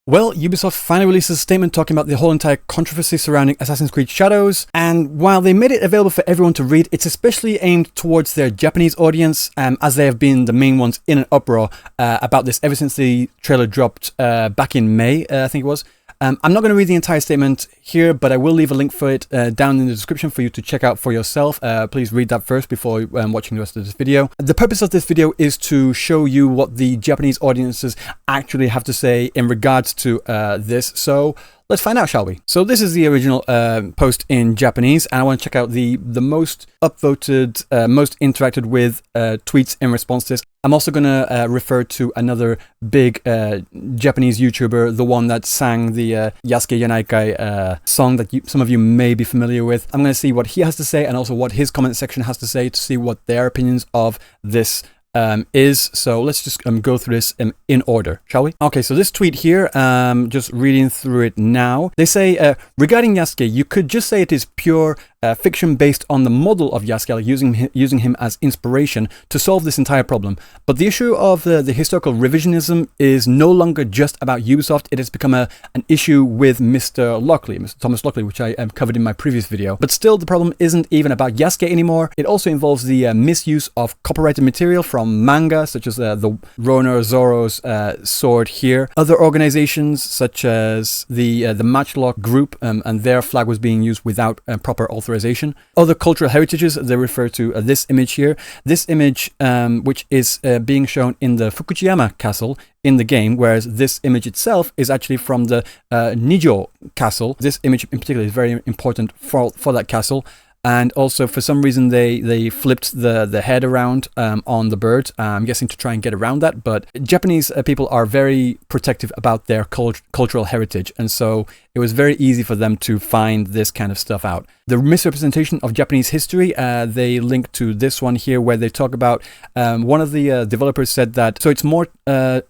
Well, Ubisoft finally released a statement talking about the whole entire controversy surrounding Assassin's Creed Shadows, and while they made it available for everyone to read, it's especially aimed towards their Japanese audience, as they have been the main ones in an uproar about this ever since the trailer dropped back in May, I think it was. I'm not going to read the entire statement here, but I will leave a link for it down in the description for you to check out for yourself. Please read that first before watching the rest of this video. The purpose of this video is to show you what the Japanese audiences actually have to say in regards to this. So let's find out, shall we? So this is the original post in Japanese, and I want to check out the most upvoted, most interacted with tweets in response to this. I'm also going to refer to another big Japanese YouTuber, the one that sang the Yasuke Yanaikai song that some of you may be familiar with. I'm going to see what he has to say and also what his comment section has to say to see what their opinions of this is. So let's just go through this in order, shall we? Okay, so this tweet here, just reading through it now. They say, regarding Yasuke, you could just say it is pure fiction based on the model of Yasuke, using him as inspiration to solve this entire problem. But the issue of the historical revisionism is no longer just about Ubisoft. It has become an issue with Mr. Thomas Lockley, which I covered in my previous video. But still, the problem isn't even about Yasuke anymore. It also involves the misuse of copyrighted material from manga, such as the Roner Zoro's sword here. Other organizations, such as the Matchlock group, and their flag was being used without proper authorization. Other cultural heritages, they refer to this image here. This image, which is being shown in the Fukuchiyama castle in the game, whereas this image itself is actually from the Nijo castle. This image in particular is very important for that castle. And also, for some reason, they flipped the head around on the bird. I'm guessing to try and get around that. But Japanese people are very protective about their cultural heritage. And so it was very easy for them to find this kind of stuff out. The misrepresentation of Japanese history, they link to this one here where they talk about one of the developers said that, so it's more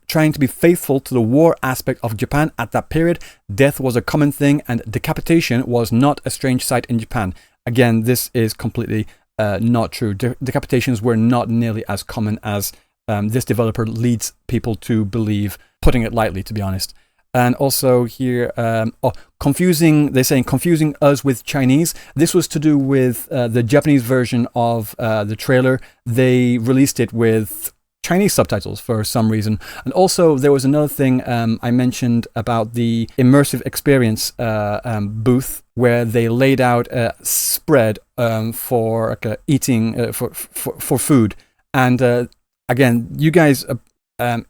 trying to be faithful to the war aspect of Japan at that period. Death was a common thing and decapitation was not a strange sight in Japan. Again, this is completely not true. Decapitations were not nearly as common as this developer leads people to believe, putting it lightly, to be honest. And also here, they're saying confusing us with Chinese. This was to do with the Japanese version of the trailer. They released it with Chinese subtitles for some reason. And also there was another thing I mentioned about the immersive experience booth, where they laid out a spread for like, eating for food. And again, you guys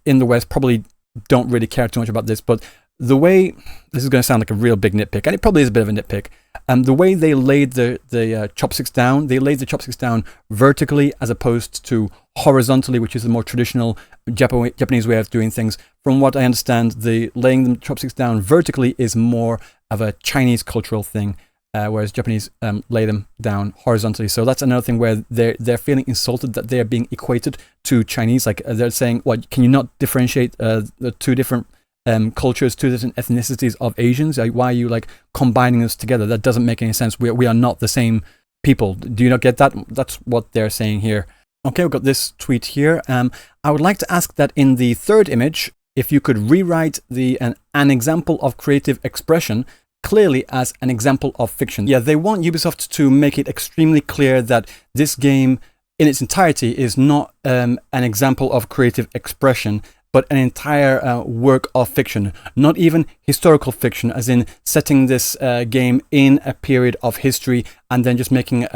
in the West probably don't really care too much about this, but the way, this is going to sound like a real big nitpick, and it probably is a bit of a nitpick, the way they laid the chopsticks down, they laid the chopsticks down vertically as opposed to horizontally, which is the more traditional Japanese way of doing things. From what I understand, the laying the chopsticks down vertically is more of a Chinese cultural thing, whereas Japanese lay them down horizontally. So that's another thing where they're feeling insulted that they are being equated to Chinese. Like they're saying, what, can you not differentiate the two different cultures, two different ethnicities of Asians? Why are you like combining us together? That doesn't make any sense. We are not the same people. Do you not get that? That's what they're saying here. Okay, we've got this tweet here. I would like to ask that in the third image, if you could rewrite an example of creative expression clearly as an example of fiction. Yeah, they want Ubisoft to make it extremely clear that this game in its entirety is not an example of creative expression, but an entire work of fiction. Not even historical fiction, as in setting this game in a period of history and then just making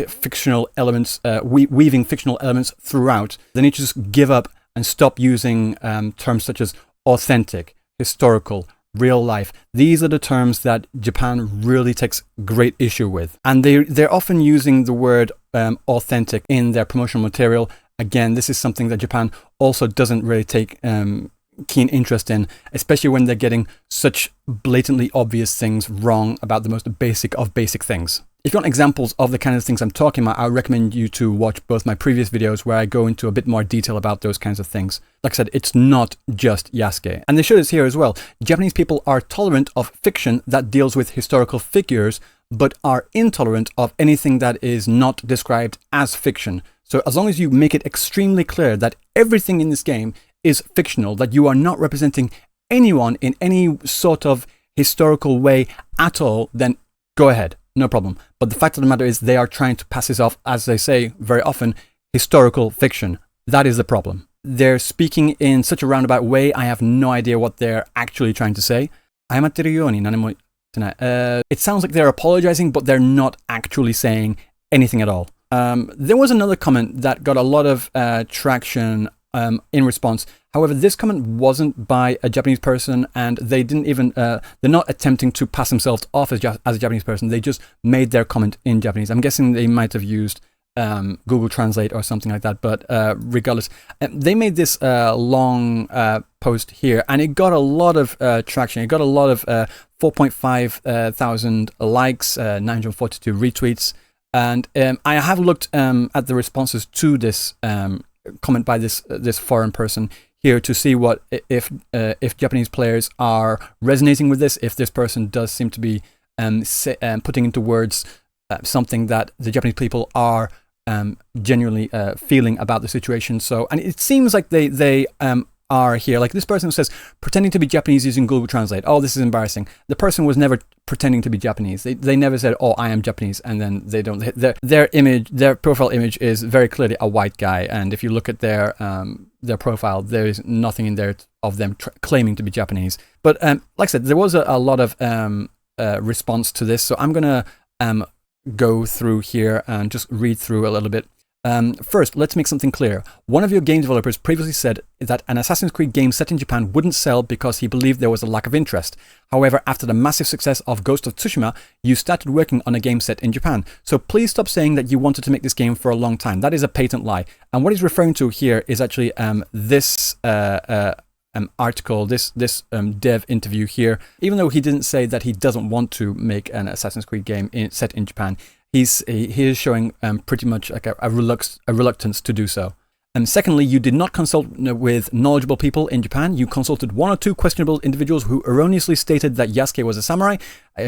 fictional elements, weaving fictional elements throughout. They need to just give up and stop using terms such as authentic, historical, real life. These are the terms that Japan really takes great issue with. And they're often using the word authentic in their promotional material. Again, this is something that Japan also doesn't really take keen interest in, especially when they're getting such blatantly obvious things wrong about the most basic of basic things. If you want examples of the kind of things I'm talking about, I would recommend you to watch both my previous videos where I go into a bit more detail about those kinds of things. Like I said, it's not just Yasuke. And they showed us here as well. Japanese people are tolerant of fiction that deals with historical figures, but are intolerant of anything that is not described as fiction. So as long as you make it extremely clear that everything in this game is fictional, that you are not representing anyone in any sort of historical way at all, then go ahead, no problem. But the fact of the matter is they are trying to pass this off, as they say very often, historical fiction. That is the problem. They're speaking in such a roundabout way, I have no idea what they're actually trying to say. It sounds like they're apologizing, but they're not actually saying anything at all. There was another comment that got a lot of traction in response. However, this comment wasn't by a Japanese person, and they didn't even, they're not attempting to pass themselves off as a Japanese person. They just made their comment in Japanese. I'm guessing they might have used Google Translate or something like that, but regardless, they made this long post here, and it got a lot of traction. It got a lot of 4.5 thousand likes, 942 retweets, and I have looked at the responses to this comment by this foreign person here to see what if Japanese players are resonating with this, if this person does seem to be putting into words something that the Japanese people are genuinely feeling about the situation. So, and it seems like they are here. Like this person says, pretending to be Japanese using Google Translate. Oh, this is embarrassing. The person was never pretending to be Japanese. They never said, oh, I am Japanese, and then they don't. Their image, their profile image is very clearly a white guy. And if you look at their profile, there is nothing in there of them claiming to be Japanese. But like I said, there was a lot of response to this. So I'm gonna go through here and just read through a little bit. First, let's make something clear. One of your game developers previously said that an Assassin's Creed game set in Japan wouldn't sell because he believed there was a lack of interest. However, after the massive success of Ghost of Tsushima, you started working on a game set in Japan. So please stop saying that you wanted to make this game for a long time. That is a patent lie. And what he's referring to here is actually this article, this dev interview here. Even though he didn't say that he doesn't want to make an Assassin's Creed game set in Japan, he is showing pretty much like a reluctance to do so. And secondly, you did not consult with knowledgeable people in Japan. You consulted one or two questionable individuals who erroneously stated that Yasuke was a samurai.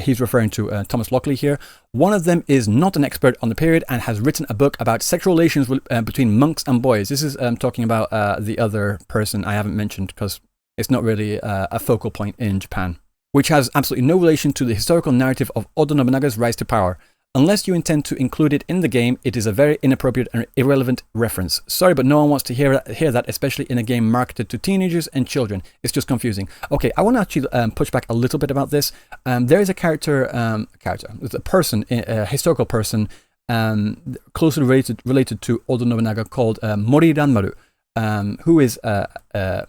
He's referring to Thomas Lockley here. One of them is not an expert on the period and has written a book about sexual relations between monks and boys. This is talking about the other person I haven't mentioned because it's not really a focal point in Japan, which has absolutely no relation to the historical narrative of Oda Nobunaga's rise to power. Unless you intend to include it in the game, it is a very inappropriate and irrelevant reference. Sorry, but no one wants to hear that, especially in a game marketed to teenagers and children. It's just confusing. Okay, I want to actually push back a little bit about this. There is a a historical person closely related to Oda Nobunaga called Mori Ranmaru, who is a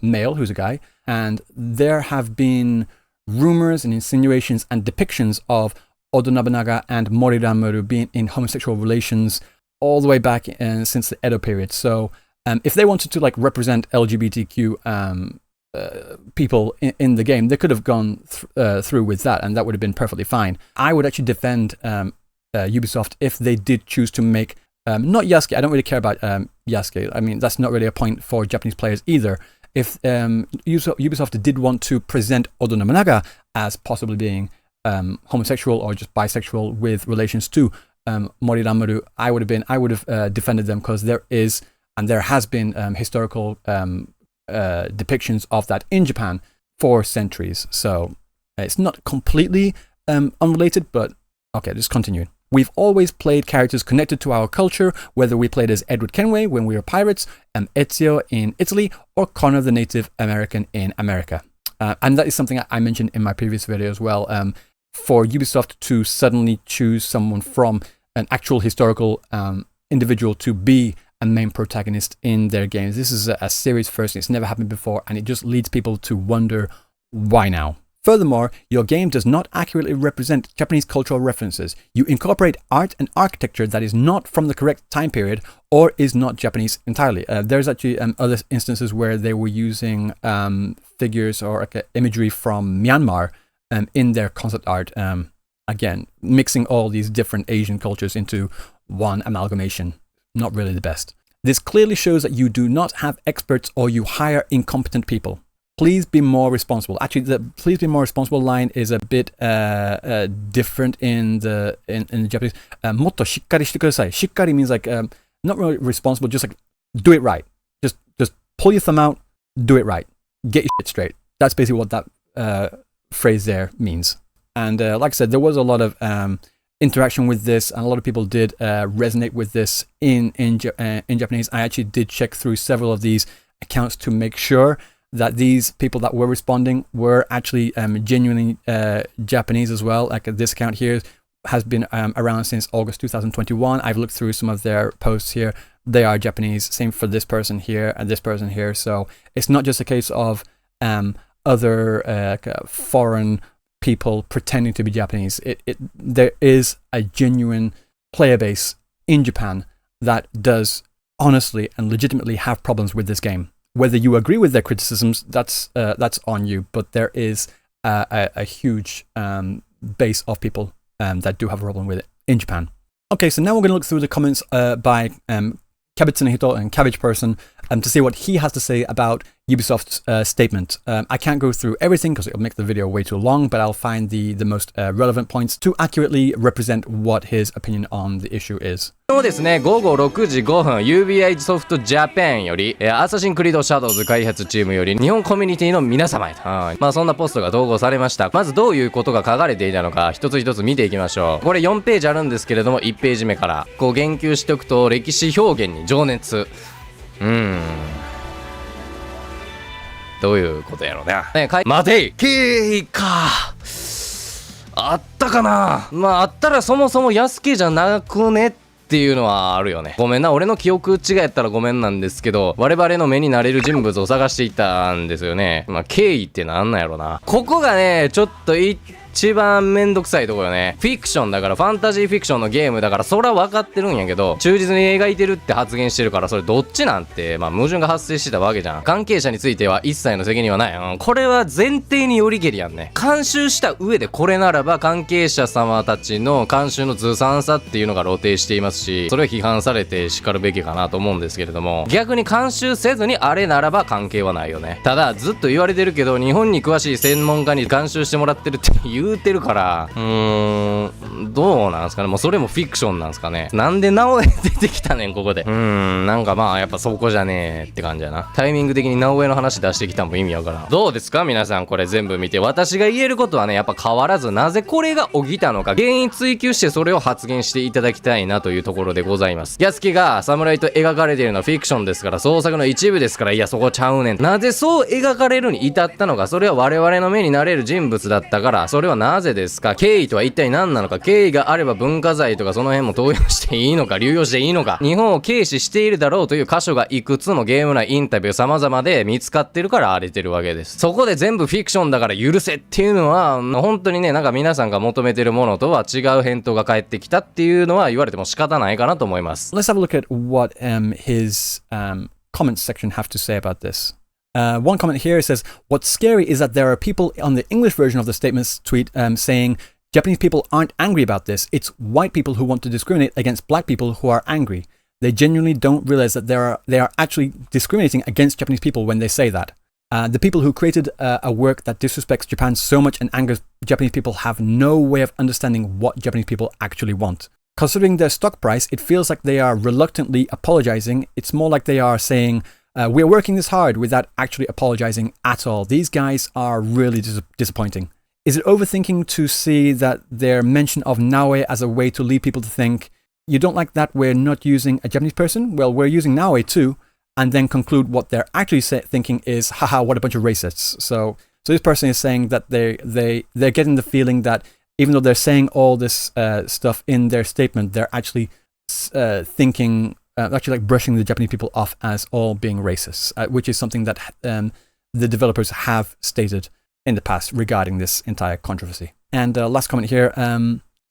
male, who's a guy, and there have been rumors and insinuations and depictions of Oda Nobunaga and Mori Ranmaru being in homosexual relations all the way back since the Edo period. So if they wanted to like represent LGBTQ people in the game, they could have gone through with that, and that would have been perfectly fine. I would actually defend Ubisoft if they did choose to make not Yasuke. I don't really care about Yasuke. I mean, that's not really a point for Japanese players either. If Ubisoft did want to present Oda Nobunaga as possibly being homosexual or just bisexual with relations to Mori Ranmaru, I would have defended them, because there is and there has been historical depictions of that in Japan for centuries. So it's not completely unrelated, but okay, just continue. We've always played characters connected to our culture, whether we played as Edward Kenway when we were pirates, Ezio in Italy, or Connor the Native American in America. And that is something I mentioned in my previous video as well. For Ubisoft to suddenly choose someone from an actual historical individual to be a main protagonist in their games, this is a series first. It's never happened before, and it just leads people to wonder why now. Furthermore, your game does not accurately represent Japanese cultural references. You incorporate art and architecture that is not from the correct time period or is not Japanese entirely. There's actually other instances where they were using figures or imagery from Myanmar in their concept art. Again, mixing all these different Asian cultures into one amalgamation. Not really the best. This clearly shows that you do not have experts or you hire incompetent people. Please be more responsible. Actually, the "please be more responsible" line is a bit different in the Japanese. Motto shikkari shite kudasai. Shikkari means like not really responsible, just like do it right. Just pull your thumb out, do it right. Get your shit straight. That's basically what that phrase there means. And like I said, there was a lot of interaction with this, and a lot of people did resonate with this in Japanese. I actually did check through several of these accounts to make sure that these people that were responding were actually genuinely Japanese as well. Like this account here has been around since August 2021. I've looked through some of their posts here. They are Japanese. Same for this person here and this person here. So it's not just a case of other foreign people pretending to be Japanese. There is a genuine player base in Japan that does honestly and legitimately have problems with this game. Whether you agree with their criticisms, that's on you. But there is a huge base of people that do have a problem with it in Japan. Okay, so now we're going to look through the comments by Cabbage Hito and Cabbage Person to see what he has to say about Ubisoft's statement. I can't go through everything because it'll make the video way too long, but I'll find the most relevant points to accurately represent what his opinion on the issue is. そうですね、午後6時5分 Ubisoft Japan よりアサシンクリードシャドウズ開発チームより日本コミュニティの皆様へと、まあそんなポストが投稿されました。まずどういうことが書かれていたのか一つ一つ見ていきましょう。これ4ページあるんですけれども、1ページ目からこう言及しておくと、歴史表現に情熱。どういうことやろうね。待てい、経緯か。あったかな。まああったらそもそも安家じゃなくねっていうのはあるよね。ごめんな、俺の記憶違いやったらごめんなんですけど、我々の目になれる人物を探していたんですよね。まあ経緯ってなんなんやろな。ここがねちょっと一番めんどくさいところよね。フィクションだから、ファンタジーフィクションのゲームだから、そら分かってるんやけど、忠実に描いてるって発言してるから、それどっちなんて、まあ矛盾が発生してたわけじゃん。関係者については一切の責任はない。これは前提によりけりやんね。監修した上でこれならば、関係者様たちの監修のずさんさっていうのが露呈していますし、それを批判されて叱るべきかなと思うんですけれども、逆に監修せずにあれならば関係はないよね。ただ、ずっと言われてるけど、日本に詳しい専門家に監修してもらってるって言うてるから、どうなんすかね。もうそれもフィクションなんすかね。なんで直江出てきたねんここで。なんかまあやっぱそこじゃねえって感じやな。タイミング的に直江の話出してきたのも意味わからん。どうですか皆さん、これ全部見て。私が言えることはね、やっぱ変わらず、なぜこれが起きたのか原因追求してそれを発言していただきたいなというところでございます。安木が侍と描かれているのはフィクションですから、創作の一部ですから、いやそこちゃうねん。なぜそう描かれるに至ったのか、それは我々の目になれる人物だったから。それはなぜですか。経緯とは一体何なのか。経緯があれば文化財とかその辺も投与していいのか、流用していいのか。日本を軽視しているだろうという箇所がいくつもゲーム内インタビュー様々で見つかってるから荒れてるわけです。そこで全部フィクションだから許せっていうのは本当にね、なんか皆さんが求めてるものとは違う返答が返ってきたっていうのは言われても仕方ないかなと思います。 Let's have a look at what his comments section have to say about this. One comment here says, what's scary is that there are people on the English version of the statement's tweet saying Japanese people aren't angry about this. It's white people who want to discriminate against black people who are angry. They genuinely don't realize that they are actually discriminating against Japanese people when they say that. The people who created a work that disrespects Japan so much and angers Japanese people have no way of understanding what Japanese people actually want. Considering their stock price, it feels like they are reluctantly apologizing. It's more like they are saying, we're working this hard without actually apologizing at all. These guys are really disappointing. Is it overthinking to see that their mention of Naoe as a way to lead people to think, you don't like that we're not using a Japanese person? Well, we're using Naoe too. And then conclude what they're actually thinking is, haha, what a bunch of racists. So this person is saying that they're getting the feeling that even though they're saying all this stuff in their statement, they're actually thinking, actually like brushing the Japanese people off as all being racists, which is something that the developers have stated in the past regarding this entire controversy. And last comment here,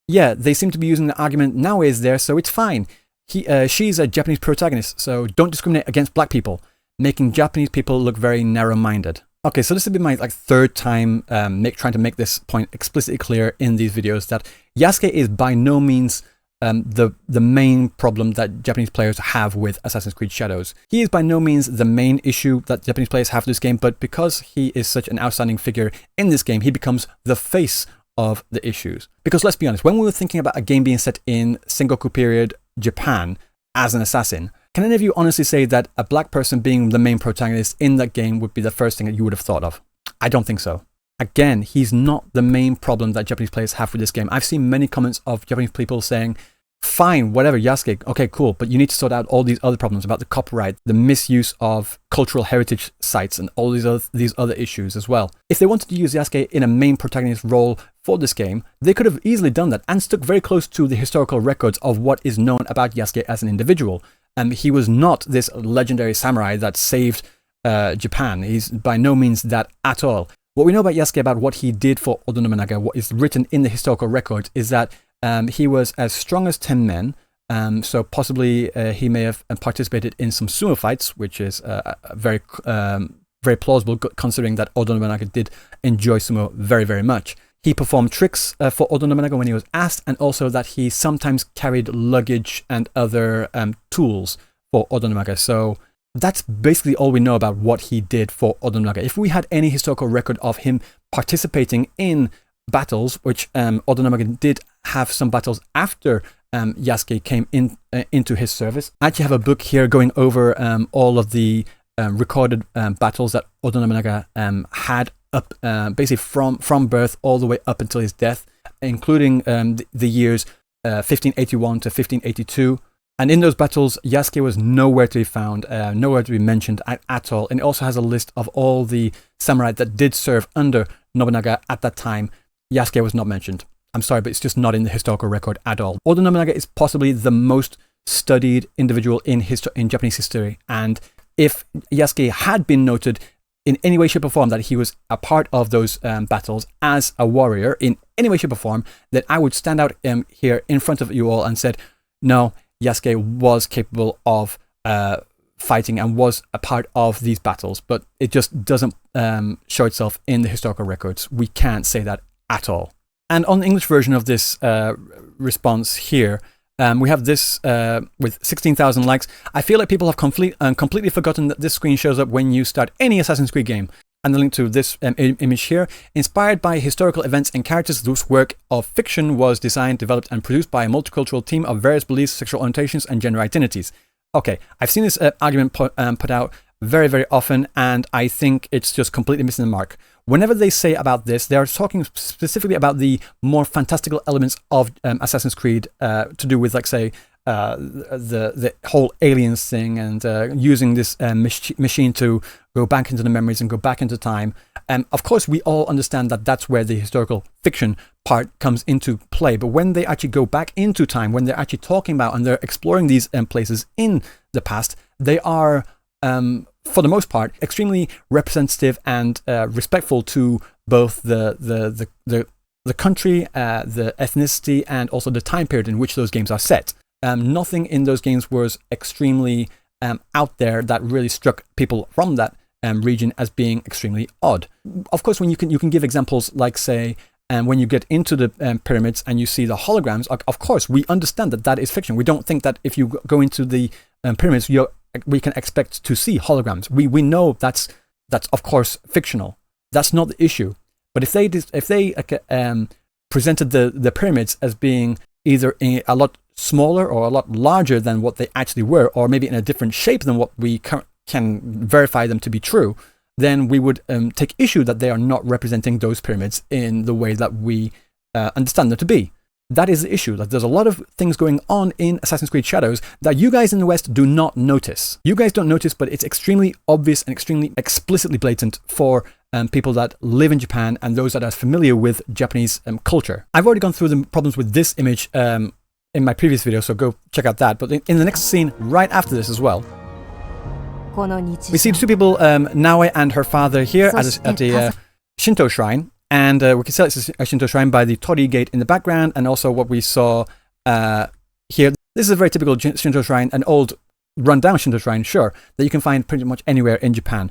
yeah, they seem to be using the argument, now is there, so it's fine. She's a Japanese protagonist, so don't discriminate against black people, making Japanese people look very narrow-minded. Okay, so this has been my third time trying to make this point explicitly clear in these videos that Yasuke is by no means the main problem that Japanese players have with Assassin's Creed Shadows. He is by no means the main issue that Japanese players have with this game, but because he is such an outstanding figure in this game, he becomes the face of the issues. Because let's be honest, when we were thinking about a game being set in Sengoku period Japan as an assassin, can any of you honestly say that a black person being the main protagonist in that game would be the first thing that you would have thought of? I don't think so. Again, he's not the main problem that Japanese players have with this game. I've seen many comments of Japanese people saying, fine, whatever, Yasuke, okay, cool, but you need to sort out all these other problems about the copyright, the misuse of cultural heritage sites, and all these other issues as well. If they wanted to use Yasuke in a main protagonist role for this game, they could have easily done that and stuck very close to the historical records of what is known about Yasuke as an individual. He was not this legendary samurai that saved Japan. He's by no means that at all. What we know about Yasuke, about what he did for Oda Nobunaga, what is written in the historical record, is that he was as strong as 10 men, so possibly he may have participated in some sumo fights, which is very plausible considering that Oda Nobunaga did enjoy sumo very, very much. He performed tricks for Oda Nobunaga when he was asked, and also that he sometimes carried luggage and other tools for Oda Nobunaga. So that's basically all we know about what he did for Oda Nobunaga. If we had any historical record of him participating in battles, which Oda Nobunaga did have some battles after Yasuke came into his service. I actually have a book here going over all of the recorded battles that Oda Nobunaga had up basically from birth all the way up until his death, including the years 1581 to 1582. And in those battles, Yasuke was nowhere to be found, nowhere to be mentioned at all. And it also has a list of all the samurai that did serve under Nobunaga at that time. Yasuke was not mentioned. I'm sorry, but it's just not in the historical record at all. Oda Nobunaga is possibly the most studied individual in Japanese history. And if Yasuke had been noted in any way, shape or form that he was a part of those battles as a warrior in any way, shape or form, then I would stand out here in front of you all and said, no, Yasuke was capable of fighting and was a part of these battles, but it just doesn't show itself in the historical records. We can't say that at all. And on the English version of this response here, we have this with 16,000 likes. I feel like people have completely forgotten that this screen shows up when you start any Assassin's Creed game. And the link to this image here. Inspired by historical events and characters, this work of fiction was designed, developed, and produced by a multicultural team of various beliefs, sexual orientations, and gender identities. Okay, I've seen this argument put out very, very often, and I think it's just completely missing the mark. Whenever they say about this, they are talking specifically about the more fantastical elements of Assassin's Creed to do with, like, say, the whole aliens thing and using this machine to go back into the memories and go back into time. Of course, we all understand that that's where the historical fiction part comes into play. But when they actually go back into time, when they're actually talking about and they're exploring these places in the past, they are, for the most part, extremely representative and respectful to both the country, the ethnicity, and also the time period in which those games are set. Nothing in those games was extremely out there that really struck people from that region as being extremely odd. Of course, when you can give examples like, say, when you get into the pyramids and you see the holograms, of course, we understand that that is fiction. We don't think that if you go into the pyramids, we can expect to see holograms. We know that's of course fictional. That's not the issue. But if they presented the pyramids as being either a lot smaller or a lot larger than what they actually were, or maybe in a different shape than what we can verify them to be true, then we would take issue that they are not representing those pyramids in the way that we understand them to be. That is the issue. That there's a lot of things going on in Assassin's Creed Shadows that you guys in the West do not notice. You guys don't notice, but it's extremely obvious and extremely explicitly blatant for people that live in Japan and those that are familiar with Japanese culture. I've already gone through the problems with this image in my previous video, so go check out that. But in the next scene, right after this as well, we see two people, Naoe and her father here at a Shinto shrine. And we can tell it's a Shinto shrine by the torii gate in the background, and also what we saw here. This is a very typical Shinto shrine, an old run-down Shinto shrine, sure, that you can find pretty much anywhere in Japan.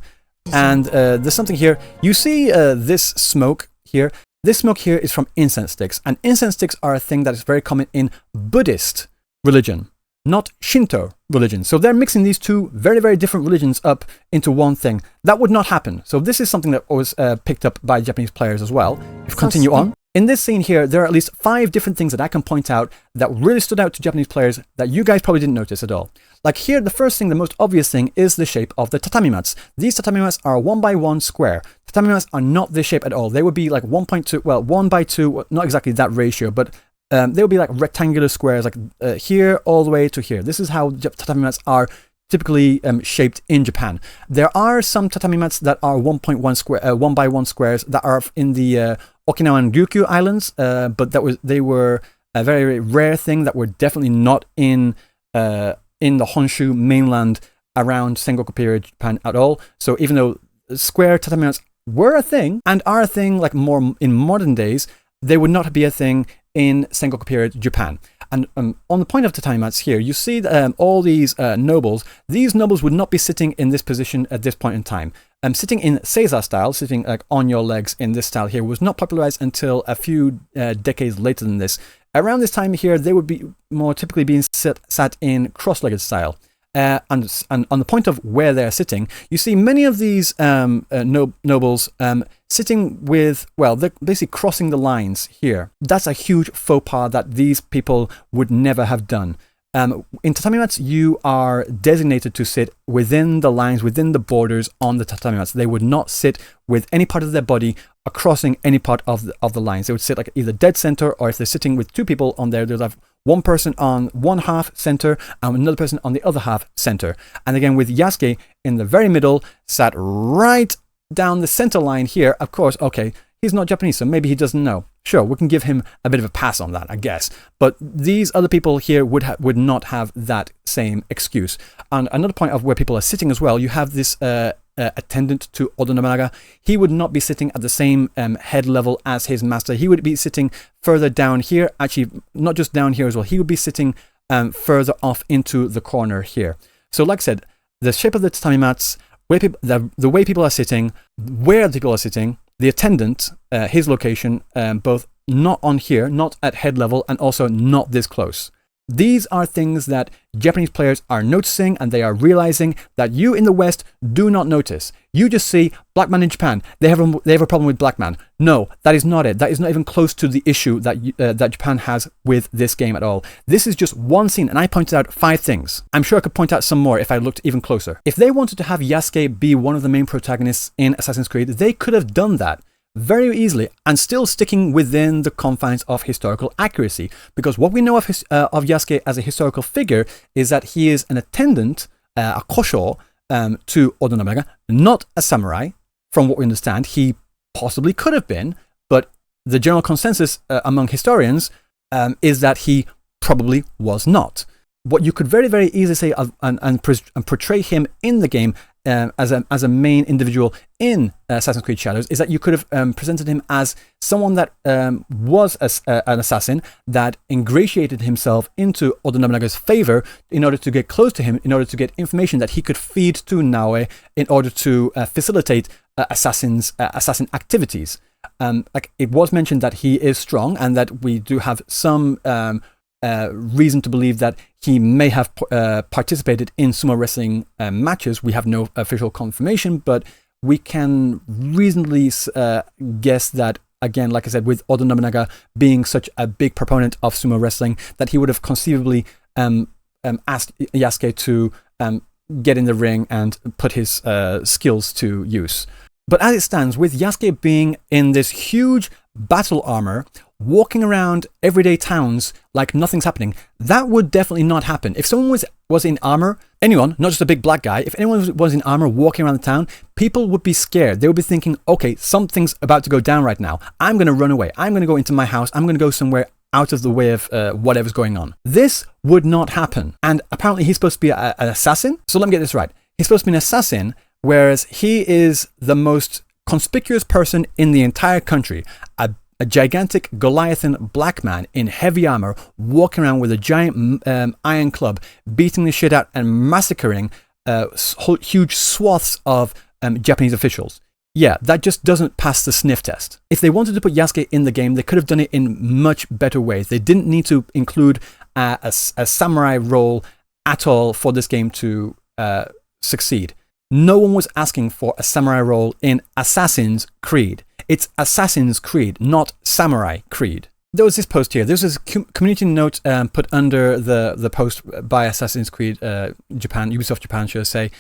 And there's something here. You see this smoke here. This smoke here is from incense sticks, and incense sticks are a thing that is very common in Buddhist religion, not Shinto religion. So they're mixing these two very, very different religions up into one thing. That would not happen. So this is something that was picked up by Japanese players as well. If we continue on, In this scene here, there are at least 5 different things that I can point out that really stood out to Japanese players that you guys probably didn't notice at all. Like here, the first thing, the most obvious thing, is the shape of the tatami mats. These tatami mats are 1x1 square. Tatami mats are not this shape at all. They would be like 1.2, well, 1x2, not exactly that ratio, but they would be like rectangular squares, like here all the way to here. This is how tatami mats are typically shaped in Japan. There are some tatami mats that are 1.1 square, 1x1 squares that are in the Okinawa and Ryukyu Islands, but they were a very rare thing that were definitely not in the Honshu mainland around Sengoku period Japan at all. So even though square tatami mats were a thing and are a thing like more in modern days, they would not be a thing in Sengoku period Japan. And on the point of tatami mats here, you see all these nobles. These nobles would not be sitting in this position at this point in time. Sitting in Seiza style, sitting like on your legs in this style here, was not popularized until a few decades later than this. Around this time here, they would be more typically being sat in cross-legged style. And on the point of where they're sitting, you see many of these nobles sitting with, well, they're basically crossing the lines here. That's a huge faux pas that these people would never have done. In tatami mats, you are designated to sit within the lines, within the borders on the tatami mats. They would not sit with any part of their body crossing any part of the lines. They would sit like either dead center, or if they're sitting with 2 people on there, they'll have one person on one half center and another person on the other half center. And again, with Yasuke in the very middle, sat right down the center line here. Of course, okay, he's not Japanese, so maybe he doesn't know. Sure, we can give him a bit of a pass on that, I guess. But these other people here would not have that same excuse. And another point of where people are sitting as well, you have this attendant to Oda Nobunaga. He would not be sitting at the same head level as his master. He would be sitting further down here. Actually, not just down here as well. He would be sitting further off into the corner here. So like I said, the shape of the tatami mats, the way people are sitting, where the people are sitting, the attendant, his location, both not on here, not at head level, and also not this close. These are things that Japanese players are noticing, and they are realizing that you in the West do not notice. You just see black man in Japan. They have a problem with black man. No, that is not it. That is not even close to the issue that that Japan has with this game at all. This is just one scene, and I pointed out 5 things. I'm sure I could point out some more if I looked even closer. If they wanted to have Yasuke be one of the main protagonists in Assassin's Creed, they could have done that very easily, and still sticking within the confines of historical accuracy. Because what we know of Yasuke as a historical figure is that he is an attendant, a kosho, to Oda Nobunaga, not a samurai. From what we understand, he possibly could have been, but the general consensus among historians is that he probably was not. What you could very, very easily say and portray him in the game as a main individual in Assassin's Creed Shadows is that you could have presented him as someone that was an assassin that ingratiated himself into Oda Nobunaga's favor in order to get close to him, in order to get information that he could feed to Naoe in order to facilitate assassin activities. Like it was mentioned that he is strong, and that we do have some reason to believe that he may have participated in sumo wrestling matches. We have no official confirmation, but we can reasonably guess that, again, like I said, with Oda Nobunaga being such a big proponent of sumo wrestling, that he would have conceivably asked Yasuke to get in the ring and put his skills to use. But as it stands, with Yasuke being in this huge battle armor, walking around everyday towns like nothing's happening, that would definitely not happen. If someone was in armor, anyone, not just a big black guy, if anyone was in armor walking around the town, people would be scared. They would be thinking, okay, something's about to go down right now. I'm going to run away. I'm going to go into my house. I'm going to go somewhere out of the way of whatever's going on. This would not happen. And apparently he's supposed to be an assassin. So let me get this right. He's supposed to be an assassin, whereas he is the most conspicuous person in the entire country. A gigantic Goliathan black man in heavy armor walking around with a giant iron club, beating the shit out and massacring huge swaths of Japanese officials. Yeah, that just doesn't pass the sniff test. If they wanted to put Yasuke in the game, they could have done it in much better ways. They didn't need to include a samurai role at all for this game to succeed. No one was asking for a samurai role in Assassin's Creed. It's Assassin's Creed, not Samurai Creed. There was this post here. This is a community note put under the post by Assassin's Creed Japan, Ubisoft Japan, should I say,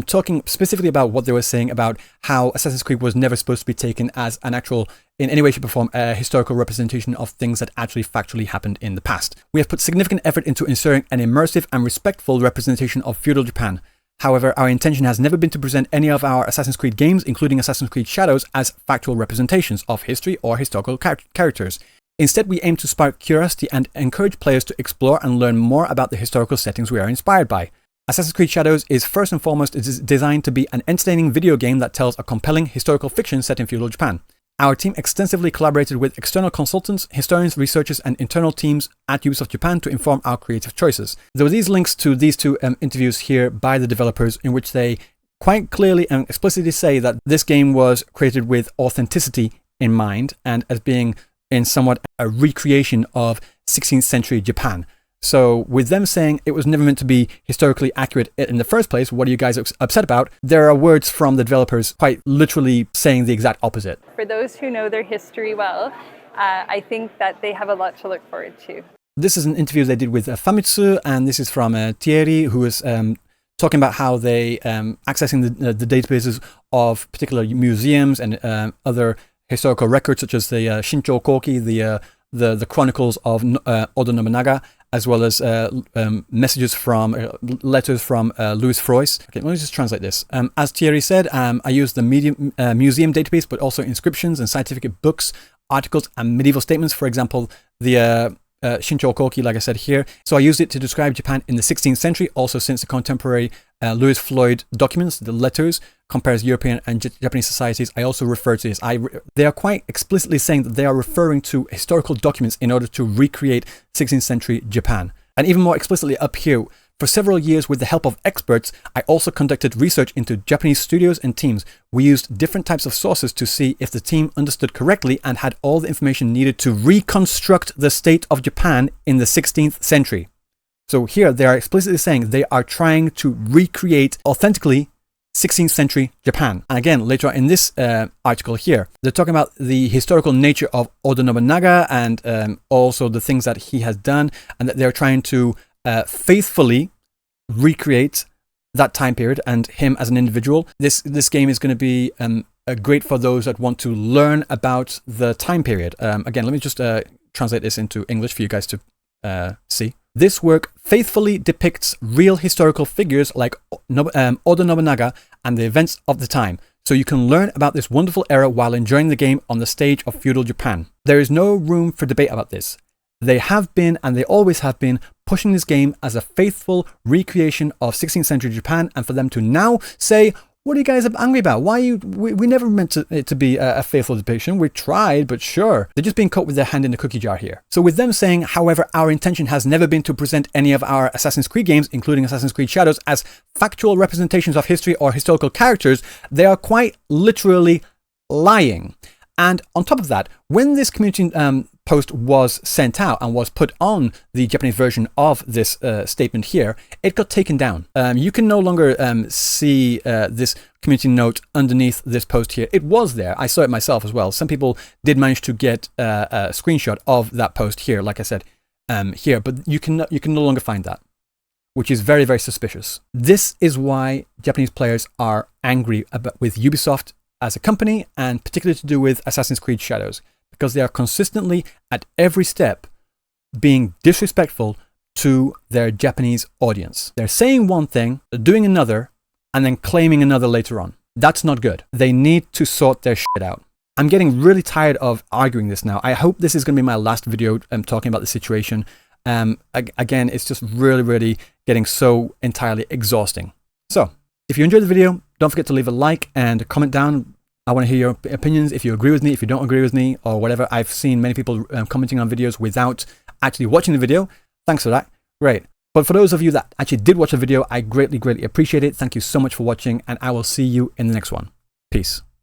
talking specifically about what they were saying about how Assassin's Creed was never supposed to be taken as an actual, in any way, shape or form, a historical representation of things that actually factually happened in the past. We have put significant effort into ensuring an immersive and respectful representation of feudal Japan. However, our intention has never been to present any of our Assassin's Creed games, including Assassin's Creed Shadows, as factual representations of history or historical characters. Instead, we aim to spark curiosity and encourage players to explore and learn more about the historical settings we are inspired by. Assassin's Creed Shadows is first and foremost designed to be an entertaining video game that tells a compelling historical fiction set in feudal Japan. Our team extensively collaborated with external consultants, historians, researchers, and internal teams at Ubisoft Japan to inform our creative choices. There were these links to these two interviews here by the developers in which they quite clearly and explicitly say that this game was created with authenticity in mind and as being in somewhat a recreation of 16th century Japan. So with them saying it was never meant to be historically accurate in the first place, what are you guys upset about? There are words from the developers quite literally saying the exact opposite. For those who know their history well, I think that they have a lot to look forward to. This is an interview they did with Famitsu, and this is from Thierry, who is talking about how they accessing the databases of particular museums and other historical records such as the Shincho Koki, the chronicles of Oda Nobunaga, as well as messages from letters from Louis Frois. Okay, let me just translate this. As Thierry said, I used the museum database, but also inscriptions and scientific books, articles, and medieval statements. For example, the Shincho Koki, like I said here. So I used it to describe Japan in the 16th century, also since the contemporary Louis Floyd documents, the letters, compares European and Japanese societies. I also refer to this. They are quite explicitly saying that they are referring to historical documents in order to recreate 16th century Japan. And even more explicitly up here, for several years with the help of experts, I also conducted research into Japanese studios and teams. We used different types of sources to see if the team understood correctly and had all the information needed to reconstruct the state of Japan in the 16th century. So here they are explicitly saying they are trying to recreate authentically 16th century Japan. And again, later on in this article here, they're talking about the historical nature of Oda Nobunaga and also the things that he has done, and that they're trying to faithfully recreate that time period and him as an individual. This game is going to be great for those that want to learn about the time period. Again, let me just translate this into English for you guys to see. This work faithfully depicts real historical figures like Oda Nobunaga and the events of the time, so you can learn about this wonderful era while enjoying the game on the stage of feudal Japan. There is no room for debate about this. They have been, and they always have been, pushing this game as a faithful recreation of 16th century Japan, and for them to now say, what are you guys angry about? We never meant it to be a faithful depiction. We tried, but sure. They're just being caught with their hand in the cookie jar here. So with them saying, however, our intention has never been to present any of our Assassin's Creed games, including Assassin's Creed Shadows, as factual representations of history or historical characters, they are quite literally lying. And on top of that, when this community post was sent out and was put on the Japanese version of this statement here, it got taken down. You can no longer see this community note underneath this post here. It was there. I saw it myself as well. Some people did manage to get a screenshot of that post here, like I said here, but you can no longer find that, which is very, very suspicious. This is why Japanese players are angry with Ubisoft as a company, and particularly to do with Assassin's Creed Shadows, because they are consistently at every step being disrespectful to their Japanese audience. They're saying one thing, they're doing another, and then claiming another later on. That's not good. They need to sort their shit out. I'm getting really tired of arguing this now. I hope this is going to be my last video talking about the situation. Again, it's just really, really getting so entirely exhausting. So, if you enjoyed the video, don't forget to leave a like and comment down. I want to hear your opinions, if you agree with me, if you don't agree with me, or whatever. I've seen many people commenting on videos without actually watching the video. Thanks for that. Great. But for those of you that actually did watch the video, I greatly, greatly appreciate it. Thank you so much for watching, and I will see you in the next one. Peace.